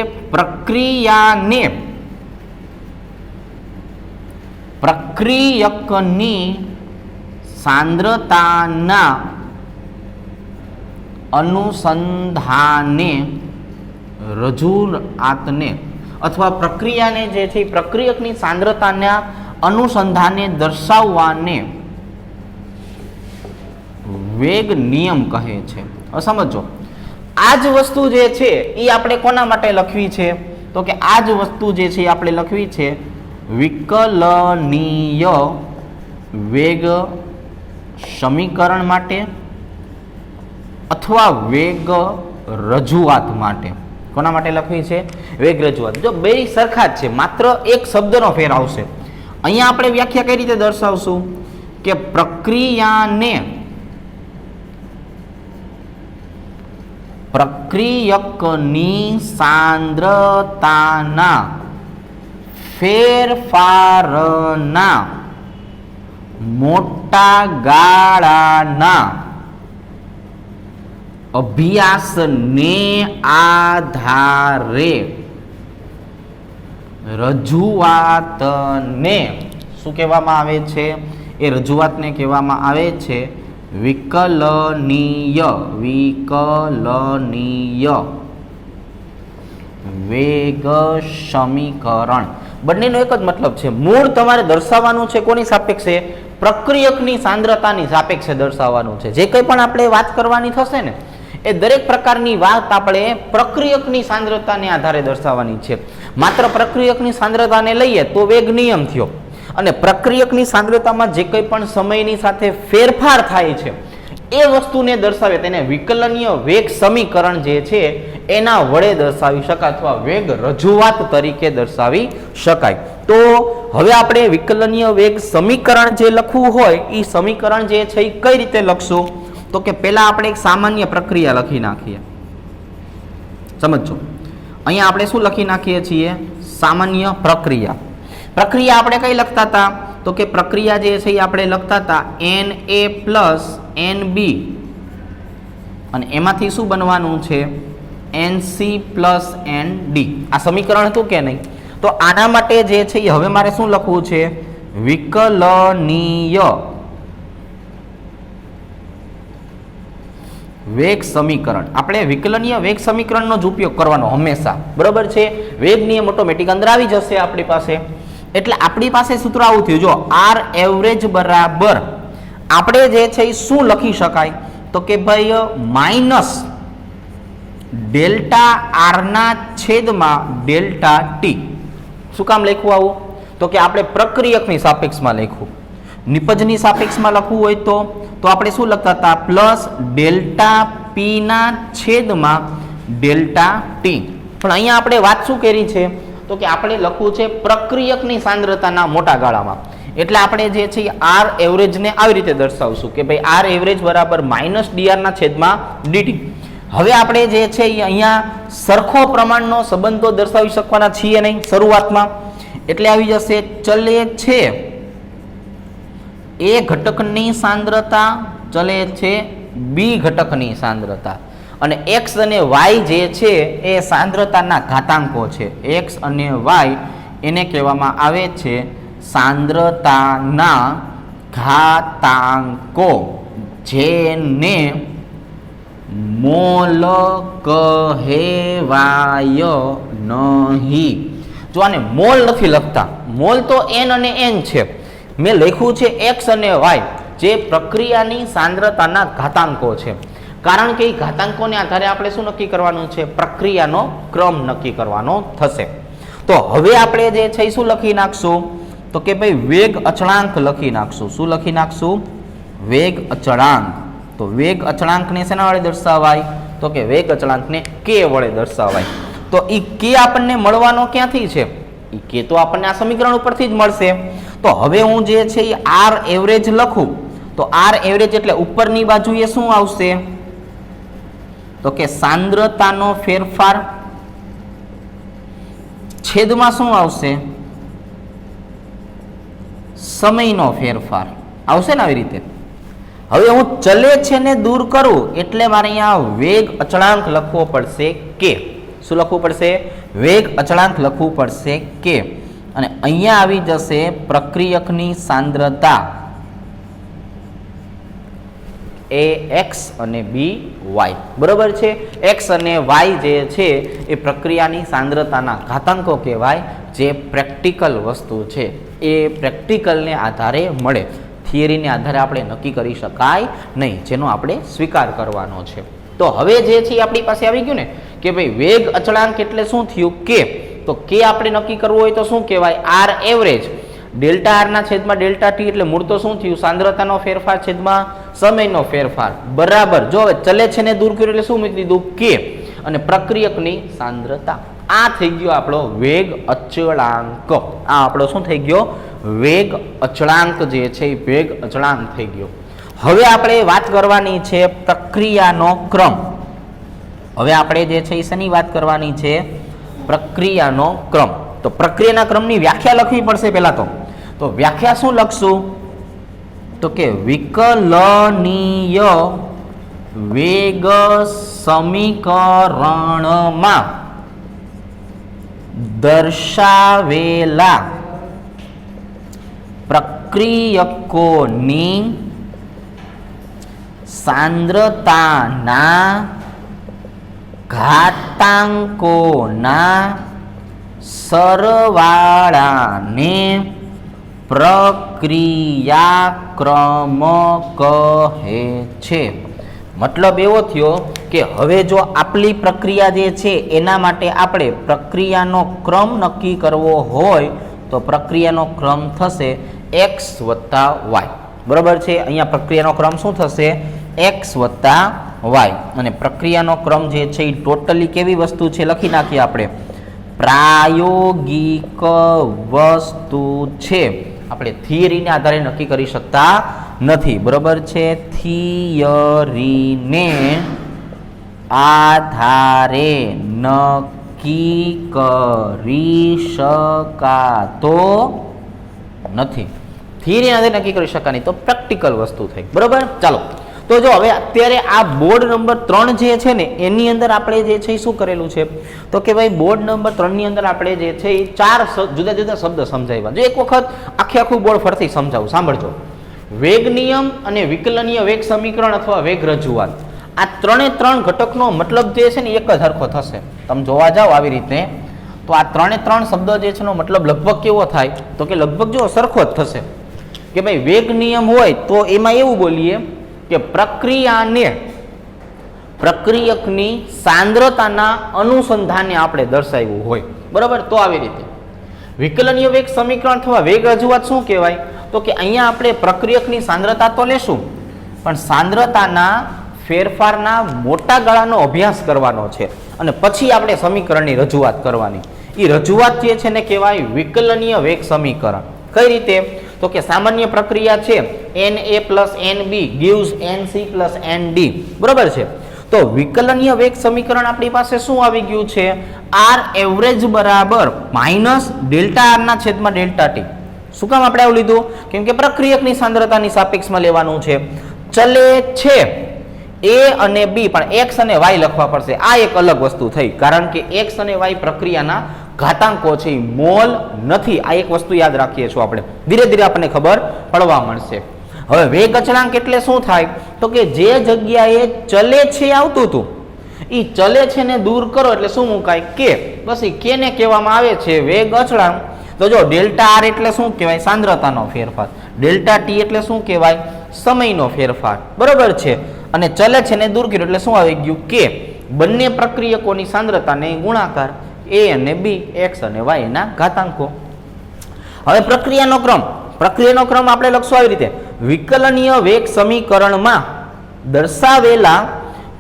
પ્રક્રિયકની સાંદ્રતાના અનુસંધાને રજૂઆતને અથવા પ્રક્રિયાને જે છે પ્રક્રિયકની સાંદ્રતાના અનુસંધાને દર્શાવવાને વેગ નિયમ કહે છે. હવે સમજો, આ જ વસ્તુ જે છે એ આપણે કોના માટે લખવી છે? તો કે આ જ વસ્તુ જે છે એ આપણે લખવી છે વિકલનીય વેગ સમીકરણ માટે અથવા વેગ રજૂઆત માટે. કોના માટે લખવી છે? વેગ રજૂઆત. જો બે સરખા જ છે, માત્ર એક શબ્દનો ફેર આવશે. અહીંયા આપણે વ્યાખ્યા કઈ રીતે દર્શાવશું કે પ્રક્રિયકની સાંદ્રતાના ફેરફારના મોટા ગાળાના અભ્યાસને આધારે રજૂઆતને શું કહેવામાં આવે છે? એ રજૂઆતને કહેવામાં આવે છે વિકલનીય વેગ સમીકરણ. બંનેનો એક જ મતલબ છે. મૂળ તમારે દર્શાવવાનું છે કોની સાપેક્ષે? પ્રક્રિયકની સાંદ્રતાની સાપેક્ષે દર્શાવવાનું છે. જે કંઈ પણ આપણે વાત કરવાની થશે ને એ દરેક પ્રકારની વાત આપણે પ્રક્રિયકની સાંદ્રતાને આધારે દર્શાવવાની છે. માત્ર પ્રક્રિયકની સાંદ્રતાને લઈએ તો વેગ નિયમ થયો, અને પ્રક્રિયકની સાંદ્રતામાં જે કંઈ પણ સમયની સાથે ફેરફાર થાય છે એ વસ્તુને દર્શાવે તેને વિકલનીય વેગ સમીકરણ જે છે એના વડે દર્શાવી શકાય અથવા વેગ રજૂઆત તરીકે દર્શાવી શકાય. તો હવે આપણે વિકલનીય વેગ સમીકરણ જે લખવું હોય એ સમીકરણ જે છે એ કઈ રીતે લખશું? તો કે પહેલા આપણે એક સામાન્ય પ્રક્રિયા લખી નાખીએ. સમજો, અહીંયા આપણે શું લખી નાખીએ છીએ? સામાન્ય પ્રક્રિયા. પ્રક્રિયા આપણે કઈ લખતા હતા? તો કે પ્રક્રિયા જે છે એ આપણે લખતા હતા Na પ્લસ Nb, અને એમાંથી શું બનવાનું છે? Nc plus Nd. આ સમીકરણ હતું કે નહીં? તો આના માટે જે છે એ હવે મારે શું લખવું છે? વિકલનીય વેગ સમીકરણ. આપણે વિકલનીય વેગ સમીકરણનો જ ઉપયોગ કરવાનો હંમેશા, બરોબર છે? વેગ નિયમ ઓટોમેટિક અંદર આવી જશે આપણી પાસે. એટલે આપણી પાસે સૂત્ર આવું થયું. જો આર એવરેજ બરાબર આપણે જે છે એ શું લખી શકાય? તો કે ભાઈ માઇનસ ડેલ્ટા આરના છેદમાં ડેલ્ટા ટી. શું કામ લખવું આવું? તો કે આપણે પ્રક્રિયકની સાપેક્ષમાં લખવું. નિપજની સાપેક્ષમાં લખવું હોય તો આપણે શું લખતા હતા? પ્લસ ડેલ્ટા પી ના છેદમાં ડેલ્ટા ટી. પણ અહીંયા આપણે વાત શું કરી છે? તો કે આપણે લખવું છે પ્રક્રિયકની સાંદ્રતાના મોટા ગાળામાં. એટલે આપણે જે છે આર એવરેજને આવી રીતે દર્શાવશું કે ભાઈ આર એવરેજ બરાબર માઇનસ ડીઆર ના છેદમાં ડીટી. હવે આપણે જે છે અહીંયા સરખો પ્રમાણનો સંબંધો દર્શાવી શકવાના છીએ નહીં શરૂઆતમાં. એટલે આવી જશે ચલે છે એ ઘટકની સાંદ્રતા, ચલે છે બી ઘટકની સાંદ્રતા, અને x અને y જે છે એ સાંદ્રતાના ઘાતાંકો છે. x અને y એને કહેવામાં આવે છે સાંદ્રતાના ઘાતાંકો, જેને મોલ કહેવાય નહીં. જો આને મોલ નથી લખતા, મોલ તો n અને n છે. મેં લખ્યું છે x અને y, જે પ્રક્રિયાની સાંદ્રતાના ઘાતાંકો છે. કારણ કે એ ઘાતાંકોને આધારે આપણે શું નક્કી કરવાનું છે? પ્રક્રિયાનો ક્રમ નક્કી કરવાનો થશે. તો હવે આપણે જે છે શું લખી નાખશું? તો કે ભાઈ વેગ અચળાંક લખી નાખશું. શું લખી નાખશું? વેગ અચળાંક. તો વેગ અચળાંકને શેના વડે દર્શાવાય? તો કે વેગ અચળાંકને k વડે દર્શાવાય. તો એ k આપણને મળવાનો ક્યાંથી છે? એ કે તો આપણને આ સમીકરણ ઉપરથી જ મળશે. તો હવે હું જે છે એ આર એવરેજ લખું તો આર એવરેજ એટલે ઉપરની બાજુએ શું આવશે તો કે સાંદ્રતાનો ફેરફાર છેદમાં શું આવશે સમયનો ફેરફાર આવશે ને આવી રીતે. હવે હું ચલે છે ને દૂર કરું એટલે મારે અહીંયા વેગ અચળાંક લખવો પડશે કે. શું લખવું પડશે? વેગ અચળાંક લખવું પડશે કે. અને અહીંયા આવી જશે પ્રક્રિયકની સાંદ્રતા એ એક્સ અને બી વાય. બરોબર છે. એક્સ અને વાય જે છે એ પ્રક્રિયાની સાંદ્રતાના ઘાતાંકો કહેવાય, જે પ્રેક્ટિકલ વસ્તુ છે એ પ્રેક્ટિકલને આધારે મળે, થિયરીને આધારે આપણે નક્કી કરી શકાય નહીં, જેનો આપણે સ્વીકાર કરવાનો છે. તો હવે જે છે આપણી પાસે આવી ગયું ને કે ભાઈ વેગ અચળાંક એટલે શું થયું કે, તો કે આપણે નક્કી કરવું હોય તો શું કહેવાય આર એવરેજ ડેલ્ટા આર ના છેદમાં ડેલ્ટા ટી એટલે મૂળ તો શું થયું સાંદ્રતાનો ફેરફાર છેદમાં સમયનો ફેરફાર બરાબર. જો હવે ચલે છે ને દૂર કર્યું એટલે શું મૂકી દીધું કે, અને પ્રક્રિયકની સાંદ્રતા. આ થઈ ગયો આપણો વેગ અચળાંક. આ આપણો શું થઈ ગયો વેગ અચળાંક જે છે એ વેગ અચળાંક થઈ ગયો. હવે આપણે વાત કરવાની છે પ્રક્રિયાનો ક્રમ. હવે આપણે જે છે એ શેની વાત કરવાની છે પ્રક્રિયાનો ક્રમ. તો પ્રક્રિયાના ક્રમની વ્યાખ્યા લખવી પડશે પહેલા તો વ્યાખ્યા શું લખશું તો કે વિકલનીય વેગ સમીકરણમાં દર્શાવેલા પ્રક્રિયકોની સાંદ્રતાના ઘાતાંકોના સરવાળાને પ્રક્રિયાક્રમ કહે છે. મતલબ એવો થયો કે હવે જો આપણી પ્રક્રિયા જે છે એના માટે આપણે પ્રક્રિયાનો ક્રમ નક્કી કરવો હોય તો પ્રક્રિયાનો ક્રમ થશે x વત્તા y. બરાબર છે. અહીંયા પ્રક્રિયાનો ક્રમ શું થશે x વત્તા y. અને પ્રક્રિયાનો ક્રમ જે છે એ ટોટલી કેવી વસ્તુ છે લખી નાખીએ આપણે પ્રાયોગિક વસ્તુ છે. આપણે થિયરીને આધારે નક્કી કરી શકતા નથી. બરાબર છે. થિયરીને આધારે નક્કી કરી શકાતો નથી. થિયરી આધારે નક્કી કરી શકાય તો પ્રેક્ટિકલ વસ્તુ થઈ. બરાબર. ચાલો તો જો હવે અત્યારે આ બોર્ડ નંબર 3 જે છે ને એની અંદર આપણે જે છે એ શું કરેલું છે તો કે ભાઈ બોર્ડ નંબર 3 ની અંદર આપણે જે છે એ 4 જુદા જુદા શબ્દ સમજાવ્યા. જો એક વખત આખું બોર્ડ ફરતી સમજાવું, સાંભળજો. વેગ નિયમ અને વિકલનીય વેગ સમીકરણ અથવા વેગ રજૂઆત, આ ત્રણે ત્રણ ઘટકનો મતલબ જે છે ને એક જ હરખો થશે. તમે જોવા જાઓ આવી રીતે તો આ ત્રણે ત્રણ શબ્દો જે છે એનો મતલબ લગભગ કેવો થાય તો કે લગભગ જો સરખો જ થશે. કે ભાઈ વેગ નિયમ હોય તો એમાં એવું બોલીએ કે પ્રક્રિયાને પ્રક્રિયકની સાંદ્રતાના અનુસંધાને આપણે દર્શાવ્યું હોય. બરાબર. તો આવી રીતે વિકલનીય વેગ સમીકરણ અથવા વેગ રજૂઆત શું કહેવાય તો કે અહીંયા આપણે પ્રક્રિયકની સાંદ્રતા તો લેશું પણ સાંદ્રતાના ફેરફારના મોટા ગાળાનો અભ્યાસ કરવાનો છે અને પછી આપણે સમીકરણની રજૂઆત કરવાની. એ રજૂઆત જે છે ને કહેવાય વિકલનીય વેગ સમીકરણ. કઈ રીતે તો કે સામાન્ય પ્રક્રિયા છે Na plus Nb gives Nc plus Nd. બરોબર છે. તો વિકલનીય વેગ સમીકરણ આપણી પાસે શું આવી ગયું છે આર એવરેજ બરાબર માઇનસ ડેલ્ટા આર ના છેદમાં ડેલ્ટા ટી. શું કામ આપણે આવું લીધું? કેમ કે પ્રક્રિયકની સાંદ્રતાની સાપેક્ષમાં લેવાનું છે. ચલે છે a અને b પણ x અને y લખવા પડશે. આ એક અલગ વસ્તુ થઈ કારણ કે x અને y પ્રક્રિયાના ઘાતાંકો છે, મોલ નથી. આ એક વસ્તુ યાદ રાખીએ છીએ આપણે. ધીરે ધીરે આપણને ખબર પડવા મળશે. હવે વેગ અચળાંક એટલે શું થાય તો કે જે જગ્યાએ ચલે છે આવતું હતું એ ચલે છે ને દૂર કરો એટલે શું મુકાય કે. બસ એ કે ને કહેવામાં આવે છે વેગ અચળાંક. તો જો ડેલ્ટા આર એટલે શું કહેવાય સાંદ્રતાનો ફેરફાર, ડેલ્ટા ટી એટલે શું કહેવાય સમયનો ફેરફાર. બરોબર છે. અને ચલે છે ને દૂર કર્યો એટલે શું આવી ગયું કે બંને પ્રક્રિયકોની સાંદ્રતાને ગુણાકાર a અને b x અને y ના ઘાતાંકો. હવે પ્રક્રિયાનો ક્રમ આપણે લખશું આવી રીતે વિકલનીય વેગ સમીકરણમાં દર્શાવેલા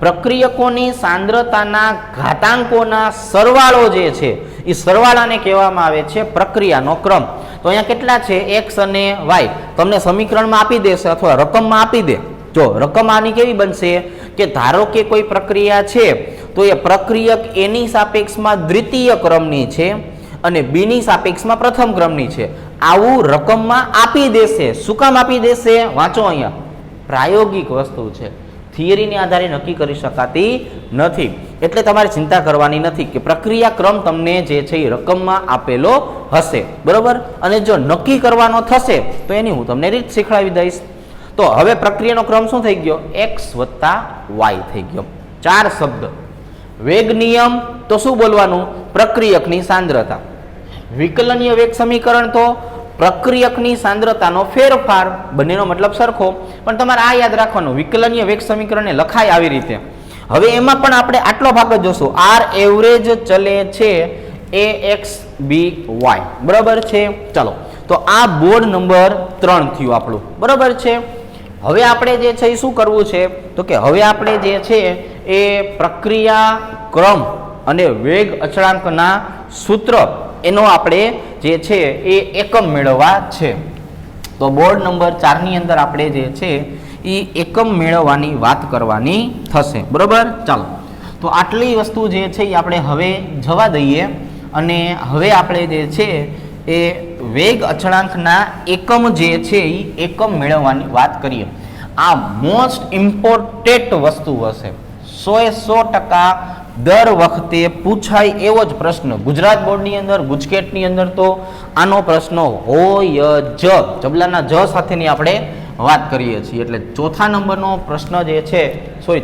પ્રક્રિયકોની સાંદ્રતાના ઘાતાંકોના સરવાળો જે છે એ સરવાળાને કહેવામાં આવે છે પ્રક્રિયાનો ક્રમ. તો અહીંયા કેટલા છે x અને y તમને સમીકરણમાં આપી દેશે અથવા રકમમાં આપી દે. જો રકમ આની કેવી બનશે કે ધારો કે કોઈ પ્રક્રિયા છે તો એ પ્રક્રિયક એની સાપેક્ષમાં દ્વિતીય ક્રમની છે અને બીની સાપેક્ષમાં પ્રથમ ક્રમની છે. આવું રકમમાં આપી દેશે. શું કામ આપી દેશે? વાંચો અહીંયા. પ્રાયોગિક વસ્તુ છે, થિયરીને આધારે નક્કી કરી શકાતી નથી. એટલે તમારે ચિંતા કરવાની નથી કે પ્રક્રિયા ક્રમ તમને જે છે એ રકમમાં આપેલો હશે, બરોબર. અને જો નક્કી કરવાનો થશે તો એની હું તમને રીત શીખવાડી દઈશ. તો હવે પ્રક્રિયાનો ક્રમ શું થઈ ગયો? x + y થઈ ગયો. 4 શબ્દ. વેગ નિયમ તો શું બોલવાનું? પ્રક્રિયકની સાંદ્રતા. વિકલનીય વેગ સમીકરણ તો પ્રક્રિયકની સાંદ્રતાનો ફેરફાર. બંનેનો મતલબ સરખો, પણ તમારે આ યાદ રાખવાનું, વિકલનીય વેગ સમીકરણને લખાય આવી રીતે. હવે એમાં પણ આપણે આટલો ભાગ જ જોશું. r એવરેજ ચલે છે ax by, બરાબર છે. ચાલો, તો આ બોર્ડ નંબર 3 થયું આપણું, બરાબર છે. હવે આપણે જે છે એ શું કરવું છે તો કે હવે આપણે જે છે એ પ્રક્રિયા ક્રમ અને વેગ અચળાંકના સૂત્ર એનો આપણે જે છે એ એકમ મેળવવા છે. તો બોર્ડ નંબર 4 ની અંદર આપણે જે છે એ એકમ મેળવવાની વાત કરવાની થશે, બરોબર. ચાલો, તો આટલી વસ્તુ જે છે એ આપણે હવે જવા દઈએ અને હવે આપણે જે છે એ વેગ અચળાંકના એકમ જે છે એ એકમ મેળવવાની વાત કરીએ. આ મોસ્ટ ઇમ્પોર્ટન્ટ વસ્તુ હશે. 100% દર વખતે પૂછાય એવો જ પ્રશ્ન. ગુજરાત બોર્ડની અંદર, ગુજકેટની અંદર તો આનો પ્રશ્ન હોય જ. જબલાના જ સાથેની આપણે વાત કરીએ છીએ. એટલે ચોથા નંબરનો પ્રશ્ન જે છે,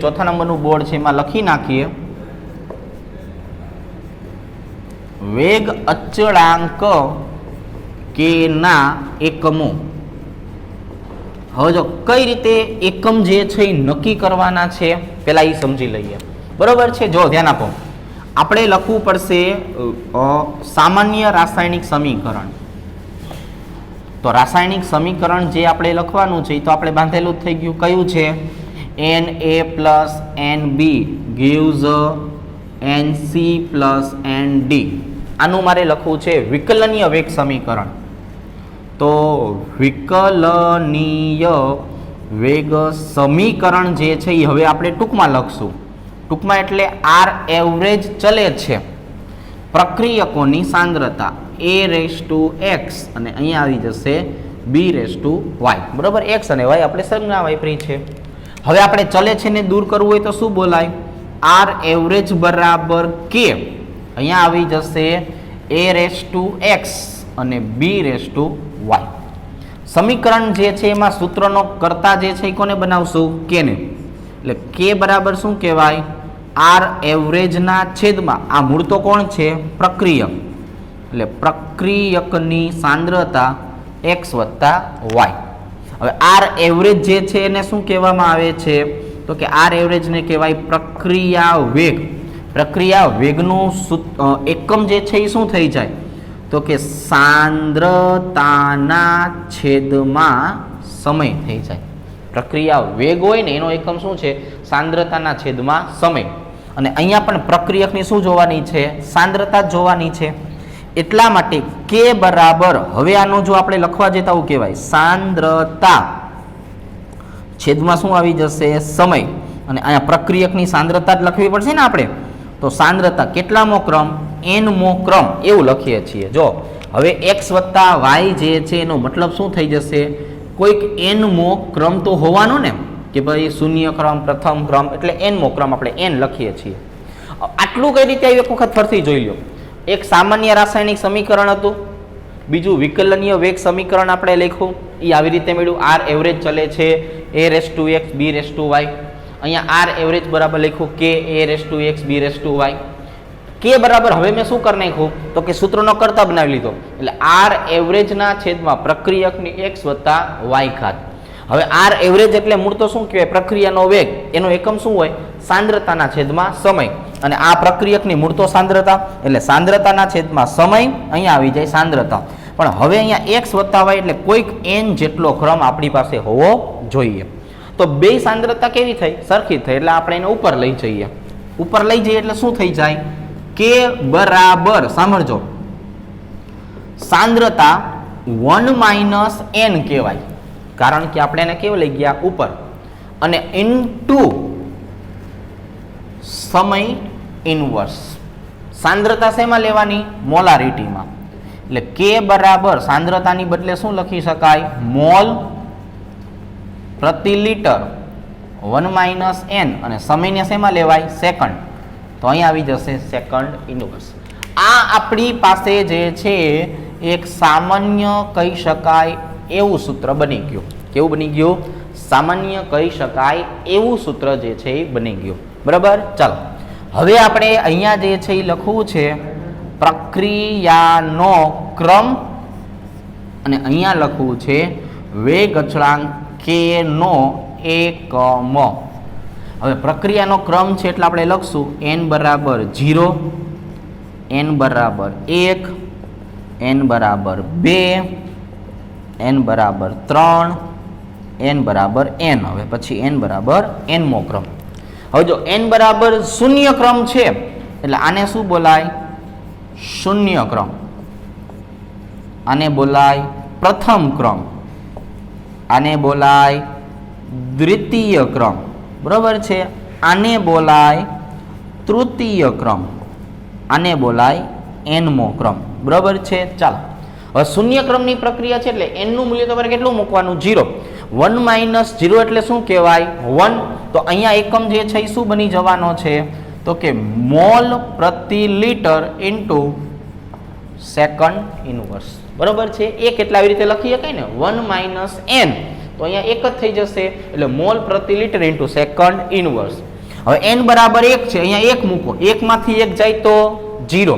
ચોથા નંબરનું બોર્ડ છે એમાં લખી નાખીએ વેગ અચળાંક કે ના એકમો. હવે જો કઈ રીતે એકમ જે છે એ નક્કી કરવાના છે પેલા એ સમજી લઈએ, બરોબર છે. જો ધ્યાન આપો, આપણે લખવું પડશે સામાન્ય રાસાયણિક સમીકરણ. તો રાસાયણિક સમીકરણ જે આપણે લખવાનું છે તો આપણે બાંધેલું થઈ ગયું. કયું છે? Na + Nb gives Nc + Nd. આનું મારે લખવું છે વિકલનીય વેગ સમીકરણ. તો વિકલનીય વેગ સમીકરણ જે છે એ હવે આપણે ટૂંકમાં લખશું. ટૂંકમાં એટલે r એવરેજ ચલે છે પ્રક્રિયકોની સાંદ્રતા a⁴x અને અહીંયા આવી જશે b⁴y, બરોબર. x અને y આપણે સંજ્ઞા વાપરી છે. હવે આપણે ચલે છે ને દૂર કરવું હોય તો શું બોલાય? r એવરેજ બરાબર k. અહીંયા આવી જશે a⁴x અને b⁴y. સમીકરણ જે છે એમાં સૂત્રનો કર્તા જે છે એ કોને બનાવશું? k ને. એટલે k બરાબર શું કહેવાય? r એવરેજના છેદમાં આ મૂળ તો કોણ છે? પ્રક્રિયક. એટલે પ્રક્રિયકની સાંદ્રતા x + y. હવે r એવરેજ જે છે એને શું કહેવામાં આવે છે તો કે r એવરેજને કહેવાય પ્રક્રિયા વેગ. પ્રક્રિયા વેગનું એકમ જે છે એ શું થઈ જાય તો કે સાંદ્રતાના છેદમાં સમય થઈ જાય. પ્રક્રિયા વેગ હોય ને એનો એકમ શું છે? સાંદ્રતાના છેદમાં સમય. અને અહીંયા પણ પ્રક્રિયકની શું જોવાની છે? સાંદ્રતા જ જોવાની છે. એટલા માટે k બરાબર, હવે આનું જો આપણે લખવા જતા એવું કહેવાય સાંદ્રતા છેદમાં શું આવી જશે? સમય. અને અહીંયા પ્રક્રિયકની સાંદ્રતા જ લખવી પડશે ને આપણે. તો સાંદ્રતા કેટલામો ક્રમ? nમો ક્રમ એવું લખીએ છીએ. જો હવે x + y જે છે એનો મતલબ શું થઈ જશે? કોઈક nમો ક્રમ તો હોવાનો ને, કે ભાઈ શૂન્ય ક્રમ, પ્રથમ ક્રમ, એટલે nમો ક્રમ આપણે n લખીએ છીએ. આટલું કઈ રીતે એક વખત ફરતી જોઈ લો. એક સામાન્ય રાસાયણિક સમીકરણ હતું, બીજું વિકલનીય વેગ સમીકરણ આપણે લખ્યું, એ આવી રીતે મળ્યું. r એવરેજ ચલે છે a⁴x b⁴y. અહીંયા r એવરેજ બરાબર લખ્યું k a⁴x b⁴y. k બરાબર હવે મેં શું કરી નાખ્યું તો કે સૂત્રનો કર્તા બનાવી લીધો. એટલે r એવરેજના છેદમાં પ્રક્રિયકની x + y ઘાત. હવે r એવરેજ એટલે મૂળ તો શું કહેવાય? પ્રક્રિયાનો વેગ. એનો એકમ શું હોય? સાંદ્રતાના છેદમાં સમય. અને આ પ્રક્રિયકની મૂળ તો સાંદ્રતા, એટલે સાંદ્રતાના છેદમાં સમય. અહીંયા આવી જાય સાંદ્રતા. પણ હવે અહીંયા x + y એટલે કોઈક n જેટલો ક્રમ આપણી પાસે હોવો જોઈએ. તો બે સાંદ્રતા કેવી થઈ? સરખી થઈ. એટલે આપણે એને ઉપર લઈ જઈએ. ઉપર લઈ જઈએ એટલે શું થઈ જાય? કે બરાબર સાંભળજો સાંદ્રતા 1 માઇનસ n કહેવાય, કારણ કે આપણે એને કેવું લઈ ગયા ઉપર, અને ઇન્ટુ સમય ઇનવર્સ. સાંદ્રતા શેમાં લેવાની? મોલારિટીમાં. એટલે કે બરાબર સાંદ્રતાની બદલે શું લખી શકાય? મોલ પ્રતિ લિટર 1 માઇનસ n, અને સમયને શેમાં લેવાય? સેકન્ડ. તો અહીં આવી જશે સેકન્ડ ઇનવર્સ. આ આપણી પાસે જે છે એક સામાન્ય કહી શકાય એવું સૂત્ર બની ગયું. કેવું બની ગયું? સામાન્ય કહી શકાય એવું સૂત્ર જે છે એ બની ગયું. બરાબર. ચાલો હવે આપણે અહીંયા જે છે એ લખવું છે પ્રક્રિયાનો ક્રમ, અને અહીંયા લખવું છે વેગ અચળાંક કે નો એકમ. હવે પ્રક્રિયાનો ક્રમ છે એટલે આપણે લખશું n બરાબર 0, n બરાબર 1, n બરાબર 2, n બરાબર 3, n બરાબર n. હવે પછી n બરાબર n મો ક્રમ. હવે જો n બરાબર 0 ક્રમ છે એટલે આને શું બોલાય? શૂન્ય ક્રમ. આને બોલાય પ્રથમ ક્રમ, આને બોલાય દ્વિતીય ક્રમ. બરોબર છે. આને બોલાય તૃતીય ક્રમ, આને બોલાય nમો ક્રમ. બરોબર છે. ચાલો હવે શૂન્ય ક્રમની પ્રક્રિયા છે એટલે n નું મૂલ્ય તમારે કેટલું મૂકવાનું? 0. 1 માઇનસ 0 એટલે શું કહેવાય? 1. તો અહીંયા એકમ જે છે એ શું બની જવાનો છે? તો કે મોલ પ્રતિ લિટર ઇન્ટુ સેકન્ડ ઇનવર્સ. બરોબર છે. એક એટલે આવી રીતે લખી શકાય ને, 1 માઇનસ n, તો અહીંયા એક જ થઈ જશે, એટલે મોલ પ્રતિ લિટર ઇન્ટુ સેકન્ડ ઇનવર્સ. હવે n બરાબર 1 છે, અહીંયા 1 મૂકો, 1 માંથી 1 જાય તો 0.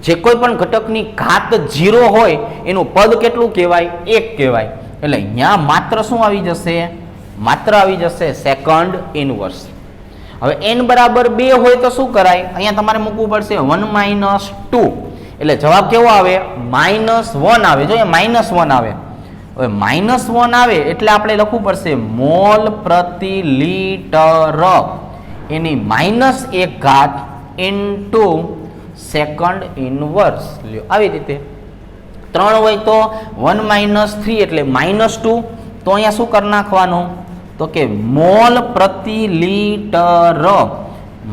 જે કોઈ પણ ઘટકની ઘાત 0 હોય એનું પદ કેટલું કહેવાય? 1 કહેવાય. એટલે અહીંયા માત્ર શું આવી જશે? માત્ર આવી જશે સેકન્ડ ઇનવર્સ. હવે n બરાબર 2 હોય તો શું કરાય? અહીંયા તમારે મૂકવું પડશે 1 માઇનસ 2, એટલે જવાબ કેવો આવે? -1 આવે. જો અહીંયા -1 આવે. હવે -1 આવે એટલે આપણે લખવું પડશે મોલ પ્રતિ લિટર એની -1 ઇન્ટુ સેકન્ડ ઇનવર્સ. લ્યો આવી રીતે. 3 હોય તો 1 માઇનસ 3 એટલે -2. તો અહીંયા શું કરી નાખવાનું? તો કે મોલ પ્રતિ લિટર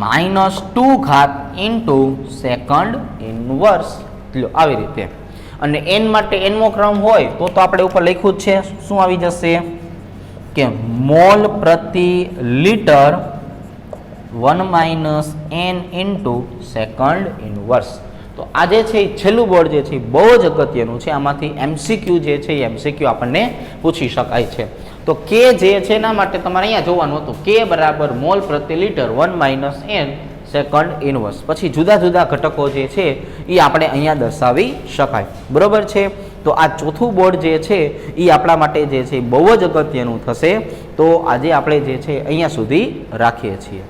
-2 ઇન્ટુ સેકન્ડ ઇનવર્સ. લ્યો આવી રીતે. અને n માટે nમો ક્રમ હોય તો આપણે ઉપર લખ્યું જ છે, શું આવી જશે? કે મોલ પ્રતિ litre 1 minus n into second inverse. તો આ જે છે એ છેલ્લું બોર્ડ જે છે એ બહુ જ અગત્યનું છે. આમાંથી MCQ જે છે એ MCQ આપણને પૂછી શકાય છે. તો કે જે છે એના માટે તમારે અહીંયા જોવાનું હતું કે બરાબર મોલ પ્રતિ litre 1 minus n second inverse. પછી જુદા જુદા ઘટકો જે છે એ આપણે અહીંયા દર્શાવી શકાય. બરોબર છે. તો આ ચોથું બોર્ડ જે છે એ આપણા માટે જે છે બહુ જ અગત્યનું થશે. તો આજે આપણે જે છે અહીંયા સુધી રાખીએ છીએ.